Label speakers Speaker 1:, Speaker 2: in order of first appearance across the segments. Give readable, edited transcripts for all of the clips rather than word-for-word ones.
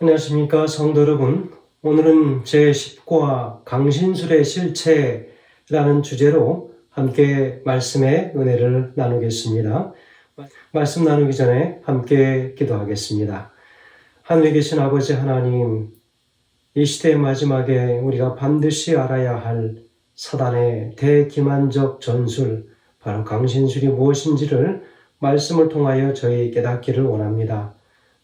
Speaker 1: 안녕하십니까 성도 여러분. 오늘은 제10과 강신술의 실체라는 주제로 함께 말씀의 은혜를 나누겠습니다. 말씀 나누기 전에 함께 기도하겠습니다. 하늘에 계신 아버지 하나님, 이 시대의 마지막에 우리가 반드시 알아야 할 사단의 대기만적 전술, 바로 강신술이 무엇인지를 말씀을 통하여 저희 깨닫기를 원합니다.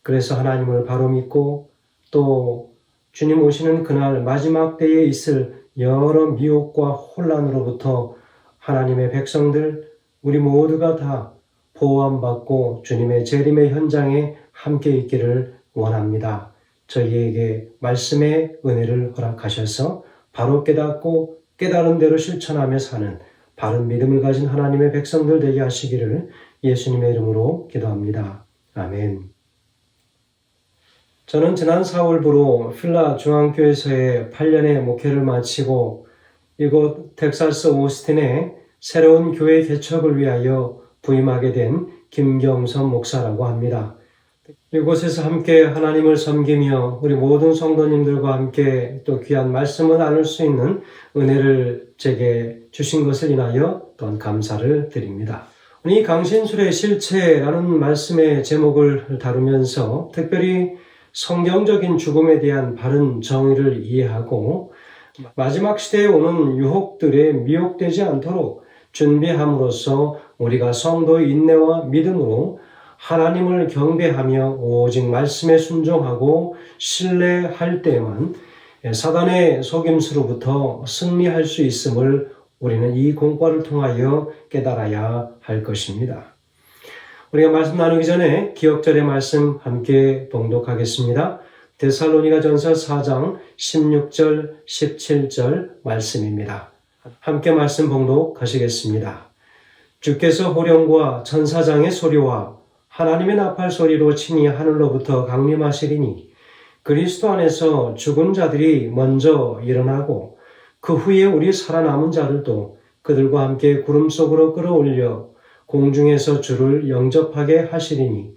Speaker 1: 그래서 하나님을 바로 믿고 또 주님 오시는 그날 마지막 때에 있을 여러 미혹과 혼란으로부터 하나님의 백성들, 우리 모두가 다 보호받고 주님의 재림의 현장에 함께 있기를 원합니다. 저희에게 말씀의 은혜를 허락하셔서 바로 깨닫고 깨달은 대로 실천하며 사는 바른 믿음을 가진 하나님의 백성들 되게 하시기를 예수님의 이름으로 기도합니다. 아멘. 저는 지난 4월부로 필라 중앙교회에서의 8년의 목회를 마치고 이곳 텍사스 오스틴에 새로운 교회 개척을 위하여 부임하게 된 김경선 목사라고 합니다. 이곳에서 함께 하나님을 섬기며 우리 모든 성도님들과 함께 또 귀한 말씀을 나눌 수 있는 은혜를 제게 주신 것을 인하여 또한 감사를 드립니다. 이 강신술의 실체라는 말씀의 제목을 다루면서 특별히 성경적인 죽음에 대한 바른 정의를 이해하고 마지막 시대에 오는 유혹들에 미혹되지 않도록 준비함으로써 우리가 성도의 인내와 믿음으로 하나님을 경배하며 오직 말씀에 순종하고 신뢰할 때에만 사단의 속임수로부터 승리할 수 있음을 우리는 이 공과를 통하여 깨달아야 할 것입니다. 우리가 말씀 나누기 전에 기억절의 말씀 함께 봉독하겠습니다. 데살로니가전서 4장 16절 17절 말씀입니다. 함께 말씀 봉독하시겠습니다. 주께서 호령과 천사장의 소리와 하나님의 나팔 소리로 친히 하늘로부터 강림하시리니 그리스도 안에서 죽은 자들이 먼저 일어나고 그 후에 우리 살아남은 자들도 그들과 함께 구름 속으로 끌어올려 공중에서 주를 영접하게 하시리니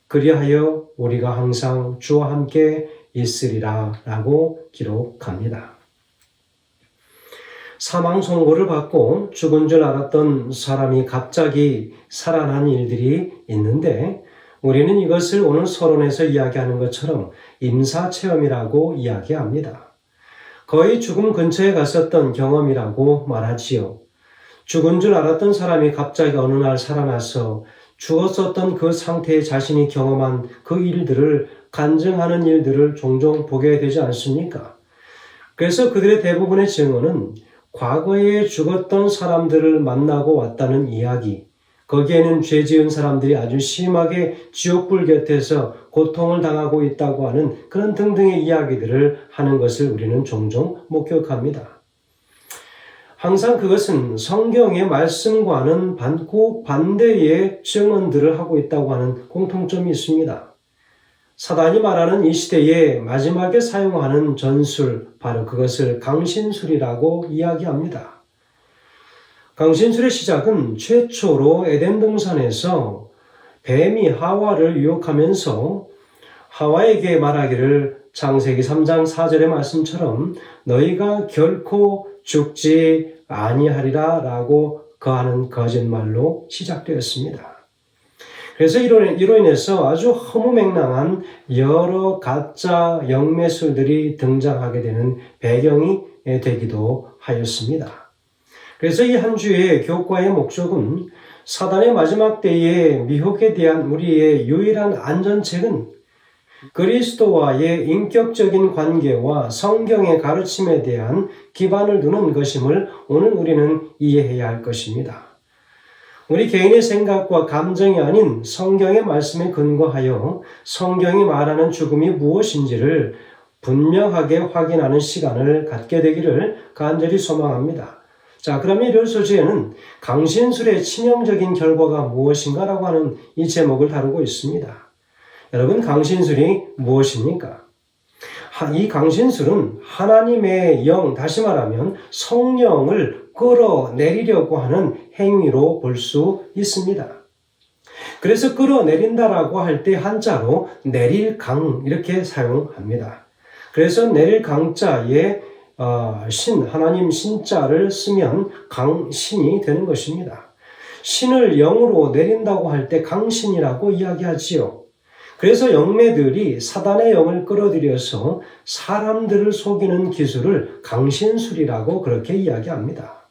Speaker 1: 그리하여 우리가 항상 주와 함께 있으리라 라고 기록합니다. 사망 선고를 받고 죽은 줄 알았던 사람이 갑자기 살아난 일들이 있는데 우리는 이것을 오늘 서론에서 이야기하는 것처럼 임사체험이라고 이야기합니다. 거의 죽음 근처에 갔었던 경험이라고 말하지요. 죽은 줄 알았던 사람이 갑자기 어느 날 살아나서 죽었었던 그 상태에 자신이 경험한 그 일들을 간증하는 일들을 종종 보게 되지 않습니까? 그래서 그들의 대부분의 증언은 과거에 죽었던 사람들을 만나고 왔다는 이야기, 거기에는 죄 지은 사람들이 아주 심하게 지옥불 곁에서 고통을 당하고 있다고 하는 그런 등등의 이야기들을 하는 것을 우리는 종종 목격합니다. 항상 그것은 성경의 말씀과는 반대의 증언들을 하고 있다고 하는 공통점이 있습니다. 사단이 말하는 이 시대에 마지막에 사용하는 전술, 바로 그것을 강신술이라고 이야기합니다. 강신술의 시작은 최초로 에덴 동산에서 뱀이 하와를 유혹하면서 하와에게 말하기를 창세기 3장 4절의 말씀처럼 너희가 결코 죽지 아니하리라 라고 거하는 거짓말로 시작되었습니다. 그래서 이로 인해서 아주 허무맹랑한 여러 가짜 영매술들이 등장하게 되는 배경이 되기도 하였습니다. 그래서 이 한 주의 교과의 목적은 사단의 마지막 때의 미혹에 대한 우리의 유일한 안전책은 그리스도와의 인격적인 관계와 성경의 가르침에 대한 기반을 두는 것임을 오늘 우리는 이해해야 할 것입니다. 우리 개인의 생각과 감정이 아닌 성경의 말씀에 근거하여 성경이 말하는 죽음이 무엇인지를 분명하게 확인하는 시간을 갖게 되기를 간절히 소망합니다. 자, 그러면 이럴 소재에는 강신술의 치명적인 결과가 무엇인가라고 하는 이 제목을 다루고 있습니다. 여러분, 강신술이 무엇입니까? 이 강신술은 하나님의 영, 다시 말하면 성령을 끌어내리려고 하는 행위로 볼 수 있습니다. 그래서 끌어내린다라고 할 때 한자로 내릴 강 이렇게 사용합니다. 그래서 내릴 강자에 하나님 신자를 쓰면 강신이 되는 것입니다. 신을 영으로 내린다고 할 때 강신이라고 이야기하지요. 그래서 영매들이 사단의 영을 끌어들여서 사람들을 속이는 기술을 강신술이라고 그렇게 이야기합니다.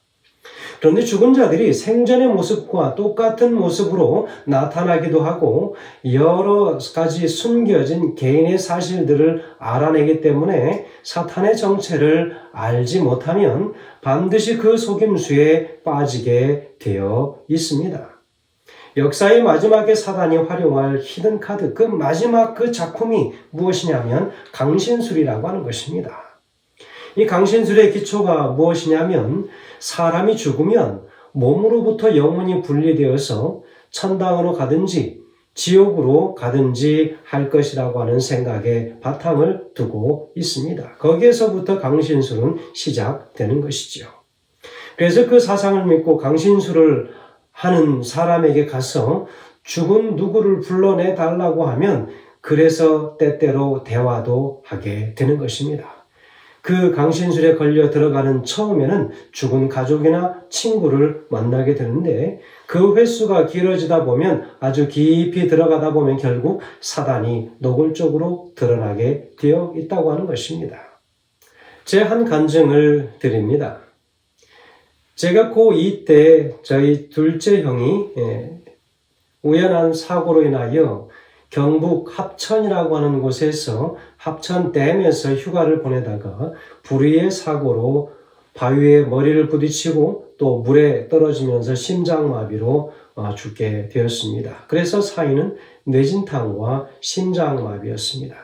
Speaker 1: 그런데 죽은 자들이 생전의 모습과 똑같은 모습으로 나타나기도 하고 여러 가지 숨겨진 개인의 사실들을 알아내기 때문에 사탄의 정체를 알지 못하면 반드시 그 속임수에 빠지게 되어 있습니다. 역사의 마지막에 사단이 활용할 히든 카드, 그 마지막 그 작품이 무엇이냐면 강신술이라고 하는 것입니다. 이 강신술의 기초가 무엇이냐면 사람이 죽으면 몸으로부터 영혼이 분리되어서 천당으로 가든지 지옥으로 가든지 할 것이라고 하는 생각에 바탕을 두고 있습니다. 거기에서부터 강신술은 시작되는 것이죠. 그래서 그 사상을 믿고 강신술을 하는 사람에게 가서 죽은 누구를 불러내 달라고 하면 그래서 때때로 대화도 하게 되는 것입니다. 그 강신술에 걸려 들어가는 처음에는 죽은 가족이나 친구를 만나게 되는데 그 횟수가 길어지다 보면 아주 깊이 들어가다 보면 결국 사단이 노골적으로 드러나게 되어 있다고 하는 것입니다. 제 한 간증을 드립니다. 제가 고2 때 저희 둘째 형이 우연한 사고로 인하여 경북 합천이라고 하는 곳에서 합천댐에서 휴가를 보내다가 불의의 사고로 바위에 머리를 부딪히고 또 물에 떨어지면서 심장마비로 죽게 되었습니다. 그래서 사인은 뇌진탕과 심장마비였습니다.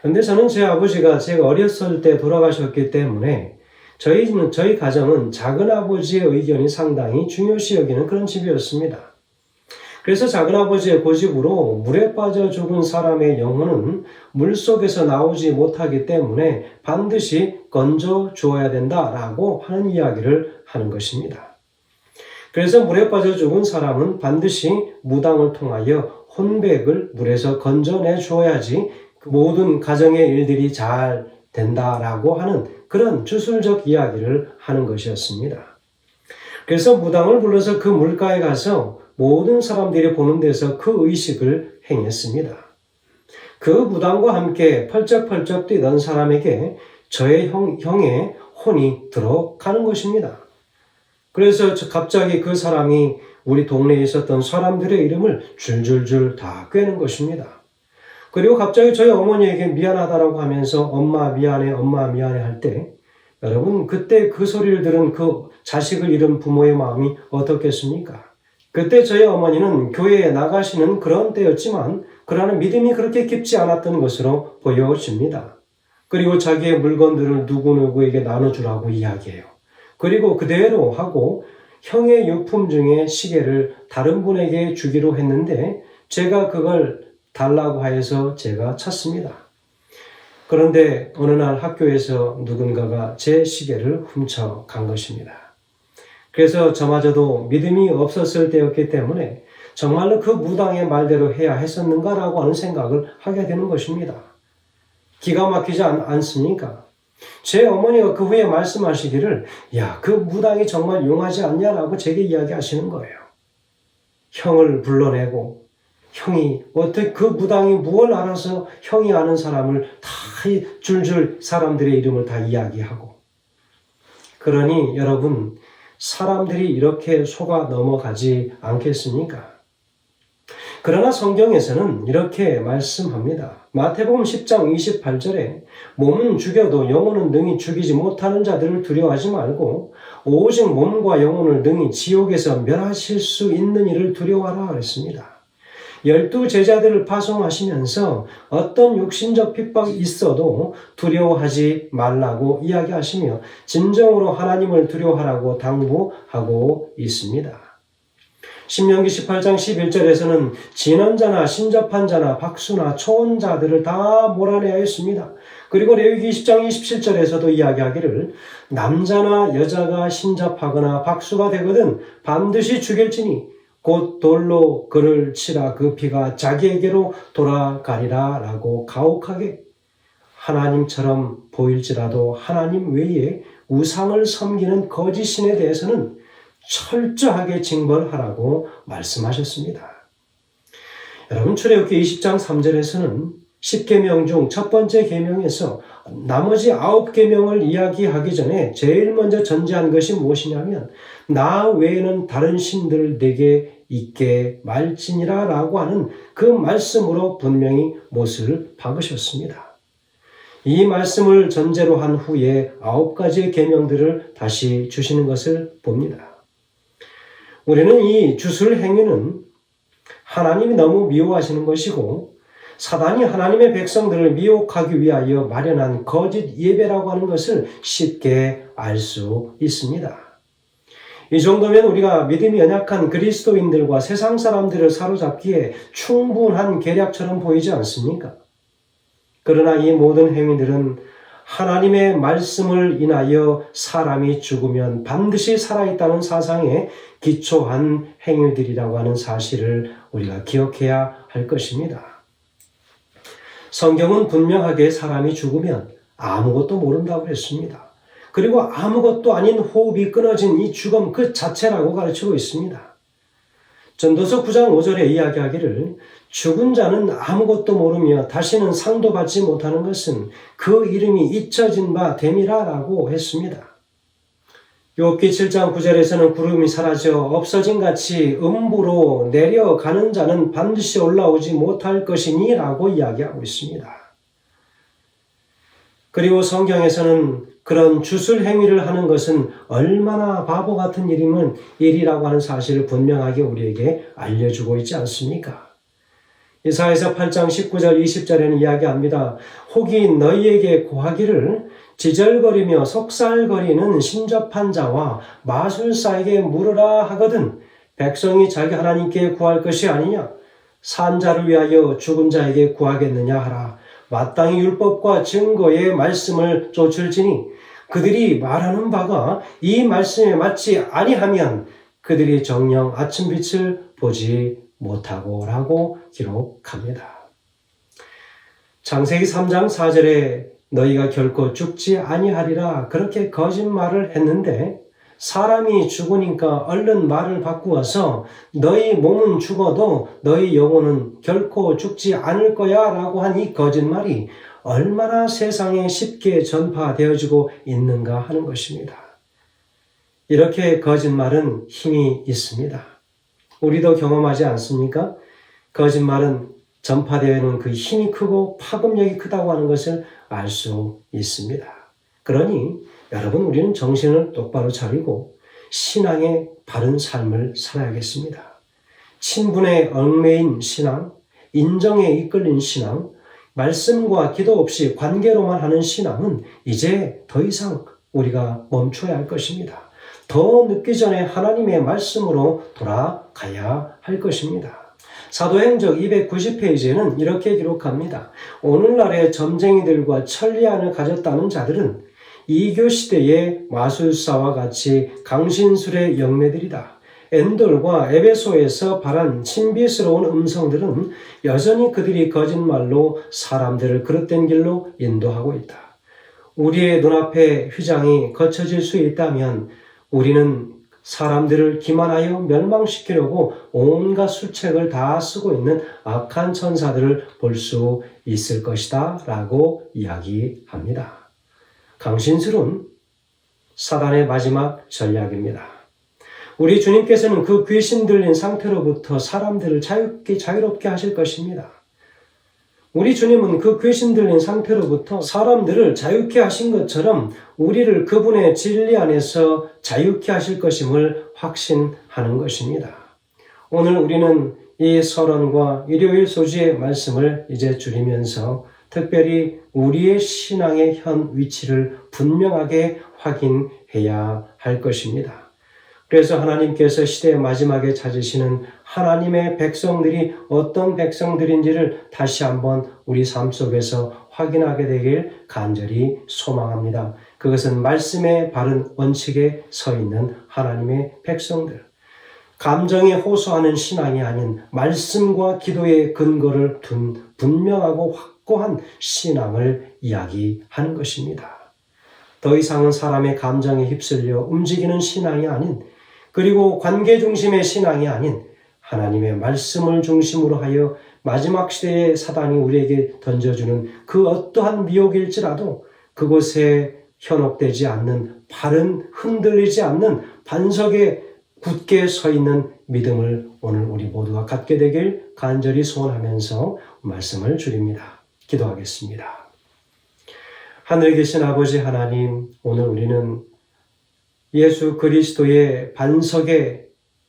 Speaker 1: 그런데 저는 제 아버지가 제가 어렸을 때 돌아가셨기 때문에 저희 가정은 작은아버지의 의견이 상당히 중요시 여기는 그런 집이었습니다. 그래서 작은아버지의 고집으로 물에 빠져 죽은 사람의 영혼은 물속에서 나오지 못하기 때문에 반드시 건져 주어야 된다라고 하는 이야기를 하는 것입니다. 그래서 물에 빠져 죽은 사람은 반드시 무당을 통하여 혼백을 물에서 건져내 주어야지 모든 가정의 일들이 잘 된다라고 하는 그런 주술적 이야기를 하는 것이었습니다. 그래서 무당을 불러서 그 물가에 가서 모든 사람들이 보는 데서 그 의식을 행했습니다. 그 무당과 함께 펄쩍펄쩍 뛰던 사람에게 저의 형의 혼이 들어가는 것입니다. 그래서 갑자기 그 사람이 우리 동네에 있었던 사람들의 이름을 줄줄줄 다 꿰는 것입니다. 그리고 갑자기 저희 어머니에게 미안하다라고 하면서 엄마 미안해 할 때 여러분 그때 그 소리를 들은 그 자식을 잃은 부모의 마음이 어떻겠습니까? 그때 저희 어머니는 교회에 나가시는 그런 때였지만 그러나 믿음이 그렇게 깊지 않았던 것으로 보여집니다. 그리고 자기의 물건들을 누구누구에게 나눠주라고 이야기해요. 그리고 그대로 하고 형의 유품 중에 시계를 다른 분에게 주기로 했는데 제가 그걸 달라고 하여서 제가 찾습니다. 그런데 어느 날 학교에서 누군가가 제 시계를 훔쳐간 것입니다. 그래서 저마저도 믿음이 없었을 때였기 때문에 정말로 그 무당의 말대로 해야 했었는가라고 하는 생각을 하게 되는 것입니다. 기가 막히지 않습니까? 제 어머니가 그 후에 말씀하시기를 야, 그 무당이 정말 용하지 않냐라고 제게 이야기하시는 거예요. 형을 불러내고 형이 어떻게 그 무당이 무엇을 알아서 형이 아는 사람을 다 줄줄 사람들의 이름을 다 이야기하고 그러니 여러분 사람들이 이렇게 속아 넘어가지 않겠습니까? 그러나 성경에서는 이렇게 말씀합니다. 마태복음 10장 28절에 몸은 죽여도 영혼은 능히 죽이지 못하는 자들을 두려워하지 말고 오직 몸과 영혼을 능히 지옥에서 멸하실 수 있는 이를 두려워하라 그랬습니다. 12 제자들을 파송하시면서 어떤 육신적 핍박이 있어도 두려워하지 말라고 이야기하시며 진정으로 하나님을 두려워하라고 당부하고 있습니다. 신명기 18장 11절에서는 진언자나 신접한 자나 박수나 초혼자들을 다 몰아내야 했습니다. 그리고 레위기 20장 27절에서도 이야기하기를 남자나 여자가 신접하거나 박수가 되거든 반드시 죽일지니 곧 돌로 그를 치라 그 피가 자기에게로 돌아가리라 라고 가혹하게 하나님처럼 보일지라도 하나님 외에 우상을 섬기는 거짓 신에 대해서는 철저하게 징벌하라고 말씀하셨습니다. 여러분, 출애굽기 20장 3절에서는 10계명 중 첫 번째 계명에서 나머지 9계명을 이야기하기 전에 제일 먼저 전제한 것이 무엇이냐면 나 외에는 다른 신들을 내게 있게 말지니라 라고 하는 그 말씀으로 분명히 못을 박으셨습니다. 이 말씀을 전제로 한 후에 9가지의 계명들을 다시 주시는 것을 봅니다. 우리는 이 주술 행위는 하나님이 너무 미워하시는 것이고 사단이 하나님의 백성들을 미혹하기 위하여 마련한 거짓 예배라고 하는 것을 쉽게 알 수 있습니다. 이 정도면 우리가 믿음이 연약한 그리스도인들과 세상 사람들을 사로잡기에 충분한 계략처럼 보이지 않습니까? 그러나 이 모든 행위들은 하나님의 말씀을 인하여 사람이 죽으면 반드시 살아있다는 사상에 기초한 행위들이라고 하는 사실을 우리가 기억해야 할 것입니다. 성경은 분명하게 사람이 죽으면 아무것도 모른다고 했습니다. 그리고 아무것도 아닌 호흡이 끊어진 이 죽음 그 자체라고 가르치고 있습니다. 전도서 9장 5절에 이야기하기를 죽은 자는 아무것도 모르며 다시는 상도 받지 못하는 것은 그 이름이 잊혀진 바 됨이라 라고 했습니다. 욥기 7장 9절에서는 구름이 사라져 없어진 같이 음부로 내려가는 자는 반드시 올라오지 못할 것이니 라고 이야기하고 있습니다. 그리고 성경에서는 그런 주술 행위를 하는 것은 얼마나 바보 같은 일이라고 하는 사실을 분명하게 우리에게 알려주고 있지 않습니까? 이사야서 8장 19절 20절에는 이야기합니다. 혹이 너희에게 고하기를 지절거리며 속살거리는 신접한 자와 마술사에게 물으라 하거든 백성이 자기 하나님께 구할 것이 아니냐? 산 자를 위하여 죽은 자에게 구하겠느냐 하라. 마땅히 율법과 증거의 말씀을 쫓을지니 그들이 말하는 바가 이 말씀에 맞지 아니하면 그들이 정녕 아침빛을 보지 못하고 라고 기록합니다. 창세기 3장 4절에 너희가 결코 죽지 아니하리라 그렇게 거짓말을 했는데 사람이 죽으니까 얼른 말을 바꾸어서 너희 몸은 죽어도 너희 영혼은 결코 죽지 않을 거야 라고 한 이 거짓말이 얼마나 세상에 쉽게 전파되어지고 있는가 하는 것입니다. 이렇게 거짓말은 힘이 있습니다. 우리도 경험하지 않습니까? 거짓말은 전파되어 있는 그 힘이 크고 파급력이 크다고 하는 것을 알 수 있습니다. 그러니 여러분 우리는 정신을 똑바로 차리고 신앙의 바른 삶을 살아야겠습니다. 친분에 얽매인 신앙, 인정에 이끌린 신앙, 말씀과 기도 없이 관계로만 하는 신앙은 이제 더 이상 우리가 멈춰야 할 것입니다. 더 늦기 전에 하나님의 말씀으로 돌아가야 할 것입니다. 사도행적 290페이지에는 이렇게 기록합니다. 오늘날의 점쟁이들과 천리안을 가졌다는 자들은 이교 시대의 마술사와 같이 강신술의 영매들이다. 엔돌과 에베소에서 발한 신비스러운 음성들은 여전히 그들이 거짓말로 사람들을 그릇된 길로 인도하고 있다. 우리의 눈앞에 휘장이 거쳐질 수 있다면 우리는 사람들을 기만하여 멸망시키려고 온갖 수책을 다 쓰고 있는 악한 천사들을 볼 수 있을 것이다 라고 이야기합니다. 강신술은 사단의 마지막 전략입니다. 우리 주님께서는 그 귀신 들린 상태로부터 사람들을 자유롭게 하실 것입니다. 우리 주님은 그 귀신 들린 상태로부터 사람들을 자유케 하신 것처럼 우리를 그분의 진리 안에서 자유케 하실 것임을 확신하는 것입니다. 오늘 우리는 이 서론과 일요일 소주의 말씀을 이제 줄이면서 특별히 우리의 신앙의 현 위치를 분명하게 확인해야 할 것입니다. 그래서 하나님께서 시대의 마지막에 찾으시는 하나님의 백성들이 어떤 백성들인지를 다시 한번 우리 삶 속에서 확인하게 되길 간절히 소망합니다. 그것은 말씀의 바른 원칙에 서 있는 하나님의 백성들. 감정에 호소하는 신앙이 아닌 말씀과 기도의 근거를 둔 분명하고 확고한 신앙을 이야기하는 것입니다. 더 이상은 사람의 감정에 휩쓸려 움직이는 신앙이 아닌, 그리고 관계 중심의 신앙이 아닌 하나님의 말씀을 중심으로 하여 마지막 시대에 사단이 우리에게 던져주는 그 어떠한 미혹일지라도 그곳에 현혹되지 않는, 발은 흔들리지 않는 반석에 굳게 서 있는 믿음을 오늘 우리 모두가 갖게 되길 간절히 소원하면서 말씀을 드립니다. 기도하겠습니다. 하늘에 계신 아버지 하나님, 오늘 우리는 예수 그리스도의 반석에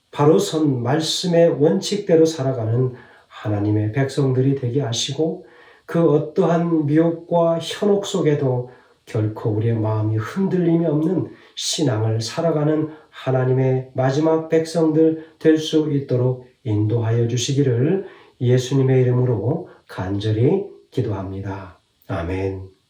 Speaker 1: 바로 선 말씀의 원칙대로 살아가는 하나님의 백성들이 되게 하시고, 그 어떠한 미혹과 현혹 속에도 결코 우리의 마음이 흔들림이 없는 신앙을 살아가는 하나님의 마지막 백성들 될 수 있도록 인도하여 주시기를 예수님의 이름으로 간절히 기도합니다. 아멘.